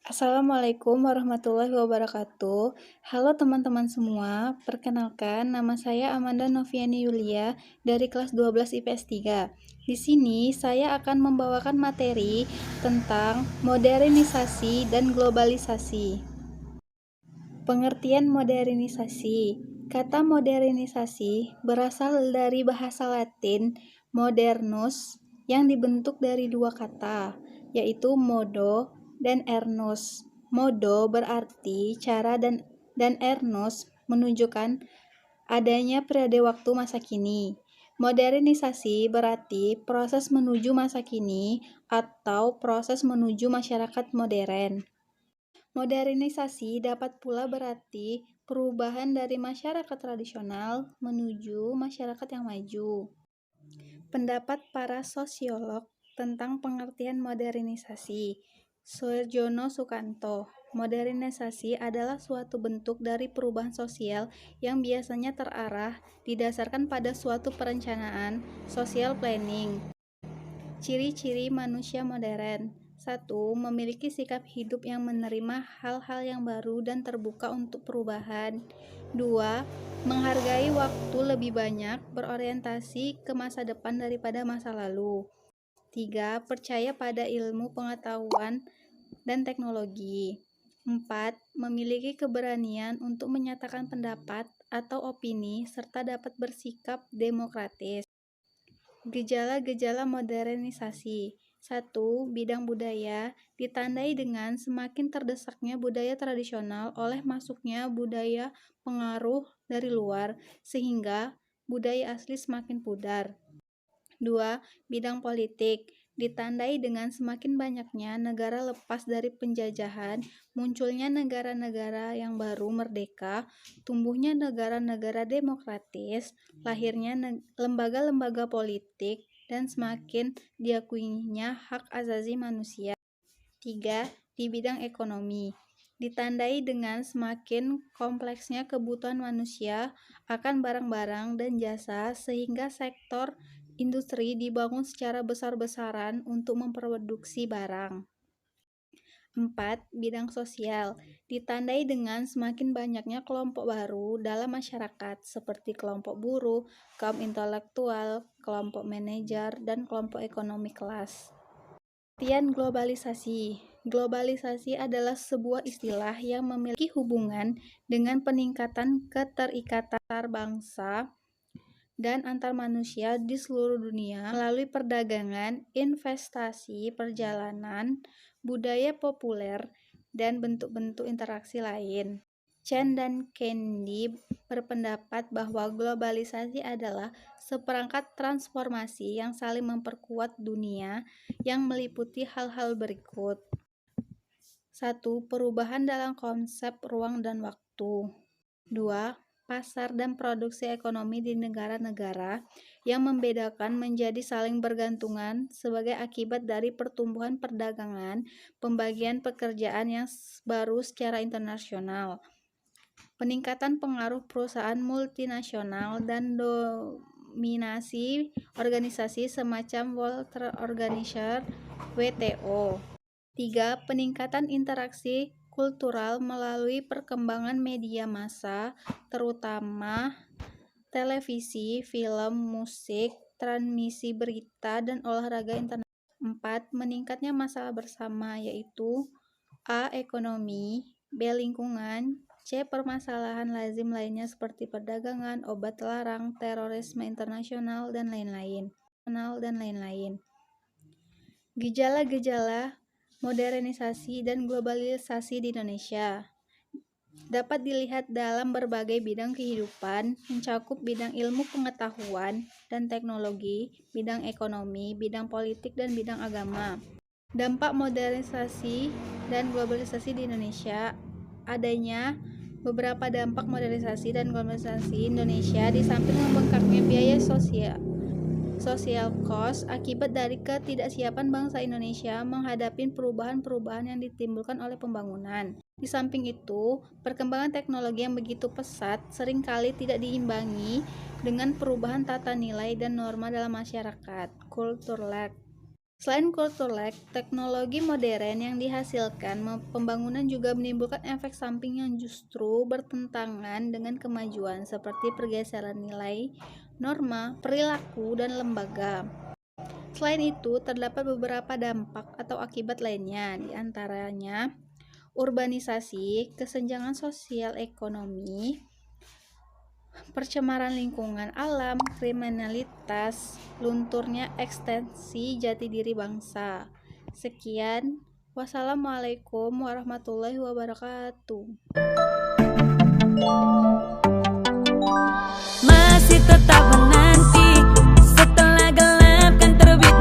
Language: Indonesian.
Assalamualaikum warahmatullahi wabarakatuh. Halo teman-teman semua, perkenalkan nama saya Amanda Noviani Yulia dari kelas 12 IPS 3. Di sini saya akan membawakan materi tentang modernisasi dan globalisasi. Pengertian modernisasi. Kata modernisasi berasal dari bahasa Latin modernus yang dibentuk dari dua kata, yaitu modo dan ernus. Modo berarti cara dan ernus menunjukkan adanya periode waktu masa kini. Modernisasi berarti proses menuju masa kini atau proses menuju masyarakat modern. Modernisasi dapat pula berarti perubahan dari masyarakat tradisional menuju masyarakat yang maju. Pendapat para sosiolog tentang pengertian modernisasi. Soejono Sukanto, modernisasi adalah suatu bentuk dari perubahan sosial yang biasanya terarah didasarkan pada suatu perencanaan, social planning. Ciri-ciri manusia modern. 1. Memiliki sikap hidup yang menerima hal-hal yang baru dan terbuka untuk perubahan. 2. Menghargai waktu lebih banyak, berorientasi ke masa depan daripada masa lalu. 3. Percaya pada ilmu pengetahuan dan teknologi. 4. Memiliki keberanian untuk menyatakan pendapat atau opini serta dapat bersikap demokratis. Gejala-gejala modernisasi. 1. Bidang budaya ditandai dengan semakin terdesaknya budaya tradisional oleh masuknya budaya pengaruh dari luar, sehingga budaya asli semakin pudar. 2. Bidang politik ditandai dengan semakin banyaknya negara lepas dari penjajahan, munculnya negara-negara yang baru merdeka, tumbuhnya negara-negara demokratis, lahirnya lembaga-lembaga politik, dan semakin diakuinya hak asasi manusia. 3. Di bidang ekonomi ditandai dengan semakin kompleksnya kebutuhan manusia akan barang-barang dan jasa sehingga sektor industri dibangun secara besar-besaran untuk memproduksi barang. 4. Bidang sosial ditandai dengan semakin banyaknya kelompok baru dalam masyarakat seperti kelompok buruh, kaum intelektual, kelompok manajer, dan kelompok ekonomi kelas. Pengertian globalisasi. Globalisasi adalah sebuah istilah yang memiliki hubungan dengan peningkatan keterikatan antar bangsa dan antar manusia di seluruh dunia melalui perdagangan, investasi, perjalanan, budaya populer, dan bentuk-bentuk interaksi lain. Chen dan Kendi berpendapat bahwa globalisasi adalah seperangkat transformasi yang saling memperkuat dunia yang meliputi hal-hal berikut. 1. Perubahan dalam konsep ruang dan waktu. 2. Pasar dan produksi ekonomi di negara-negara yang membedakan menjadi saling bergantungan sebagai akibat dari pertumbuhan perdagangan, pembagian pekerjaan yang baru secara internasional, peningkatan pengaruh perusahaan multinasional, dan dominasi organisasi semacam World Trade Organization (WTO). 3. Peningkatan interaksi kultural melalui perkembangan media massa, terutama televisi, film, musik, transmisi berita, dan olahraga internasional. 4. Meningkatnya masalah bersama, yaitu A. Ekonomi, B. Lingkungan, C. Permasalahan lazim lainnya seperti perdagangan, obat terlarang, terorisme internasional, dan lain-lain. Gejala-gejala modernisasi dan globalisasi di Indonesia dapat dilihat dalam berbagai bidang kehidupan, mencakup bidang ilmu pengetahuan dan teknologi, bidang ekonomi, bidang politik, dan bidang agama. Dampak modernisasi dan globalisasi di Indonesia. Adanya beberapa dampak modernisasi dan globalisasi Indonesia di samping membengkaknya biaya social cost akibat dari ketidaksiapan bangsa Indonesia menghadapi perubahan-perubahan yang ditimbulkan oleh pembangunan. Di samping itu, perkembangan teknologi yang begitu pesat seringkali tidak diimbangi dengan perubahan tata nilai dan norma dalam masyarakat, culture lag. Selain kulturlek, teknologi modern yang dihasilkan pembangunan juga menimbulkan efek samping yang justru bertentangan dengan kemajuan seperti pergeseran nilai, norma, perilaku, dan lembaga. Selain itu, terdapat beberapa dampak atau akibat lainnya, di antaranya urbanisasi, kesenjangan sosial ekonomi, percemaran lingkungan alam, kriminalitas, lunturnya ekstensi jati diri bangsa. Sekian, wassalamualaikum warahmatullahi wabarakatuh. Masih tetap menanti setelah gelap kan terbit